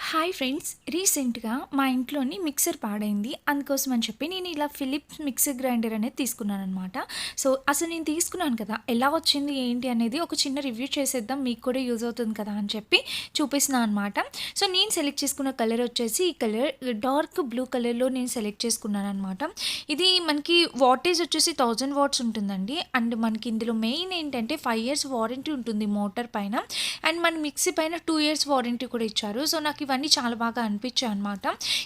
Hi friends, రీసెంట్‌గా మా ఇంట్లోని మిక్సర్ పాడైంది. అందుకోసం అని చెప్పి నేను ఇలా ఫిలిప్స్ మిక్సర్ గ్రైండర్ అనేది తీసుకున్నాననమాట. సో, అసలు నేను తీసుకున్నాను కదా! ఎలా వచ్చింది ఏంటి అనేది ఒక చిన్న రివ్యూ చేసేద్దాం. మీకు కూడా యూజ్ అవుతుంది కదా! అని చెప్పి చూపిస్తున్నా అనమాట. సో, నేను సెలెక్ట్ చేసుకున్న కలర్ వచ్చేసి ఈ కలర్ డార్క్ బ్లూ కలర్‌లో నేను సెలెక్ట్ చేసుకున్నాననమాట. ఇది మనకి వాటేజ్ వచ్చేసి 1000 వాట్స్ ఉంటుందండి. అండ్ మనకి ఇందులో మెయిన్ ఏంటంటే 5 ఇయర్స్ వారంటీ ఉంటుంది మోటార్ పైన. అండ్ మన మిక్సీ పైన 2 ఇయర్స్ వారంటీ కూడా ఇచ్చారు. సో, నాకు ఇవన్నీ చాలా బాగా అనిపించాయన్నమాట.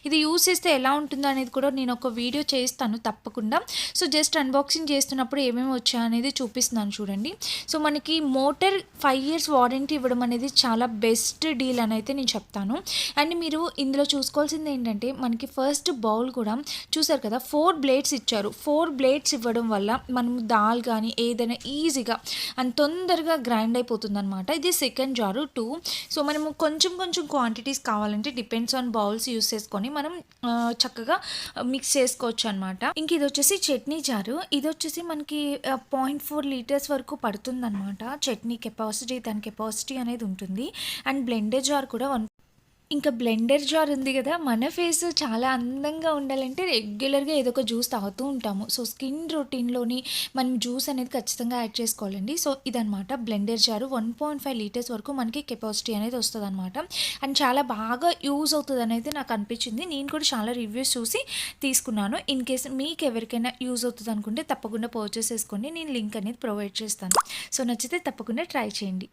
ఇది యూజ్ చేస్తే ఎలా ఉంటుందో అనేది కూడా నేను ఒక వీడియో చేస్తాను తప్పకుండా. సో, జస్ట్ అన్బాక్సింగ్ చేస్తున్నప్పుడు ఏమేమి వచ్చాయనేది చూపిస్తున్నాను చూడండి. సో, మనకి మోటార్ 5 ఇయర్స్ వారంటీ ఇవ్వడం అనేది చాలా బెస్ట్ డీల్ అని అయితే నేను చెప్తాను. అండ్ మీరు ఇందులో చూసుకోవాల్సింది ఏంటంటే మనకి ఫస్ట్ బౌల్ కూడా చూసారు కదా 4 బ్లేడ్స్ ఇచ్చారు. 4 బ్లేడ్స్ ఇవ్వడం వల్ల మనం దాల్ కానీ ఏదైనా ఈజీగా అండ్ తొందరగా గ్రైండ్ అయిపోతుందనమాట. ఇది సెకండ్ జారు 2. సో, మనము కొంచెం కొంచెం క్వాంటిటీస్ కావాలంటే డిపెండ్స్ ఆన్ బౌల్స్ యూస్ చేసుకొని మనం చక్కగా మిక్స్ చేసుకోవచ్చు అనమాట. ఇంక ఇది వచ్చేసి చట్నీ జారు. ఇది వచ్చేసి మనకి 0.4 లీటర్స్ వరకు పడుతుందనమాట. చట్నీ కెపాసిటీ, దాని కెపాసిటీ అనేది ఉంటుంది. అండ్ బ్లెండర్ జార్ కూడా ఇంకా బ్లెండర్ జార్ ఉంది కదా! మన ఫేస్ చాలా అందంగా ఉండాలంటే రెగ్యులర్‌గా ఏదో ఒక జ్యూస్ తాగుతూ ఉంటాము. సో, స్కిన్ రొటీన్‌లోని మనం జ్యూస్ అనేది ఖచ్చితంగా యాడ్ చేసుకోవాలండి. సో, ఇదనమాట బ్లెండర్ జారు 1.5 లీటర్స్ వరకు మనకి కెపాసిటీ అనేది వస్తదనమాట. అండ్ చాలా బాగా యూజ్ అవుతదనైతే నాకు అనిపించింది. నేను కూడా చాలా రివ్యూస్ చూసి తీసుకున్నాను. ఇన్ కేస్ మీకు ఎవరికైనా యూజ్ అవుతదనుకుంటే తప్పకుండా పర్చేస్ చేసుకోండి. నేను లింక్ అనేది ప్రొవైడ్ చేస్తాను. సో, నచ్చితే తప్పకుండా ట్రై చేయండి.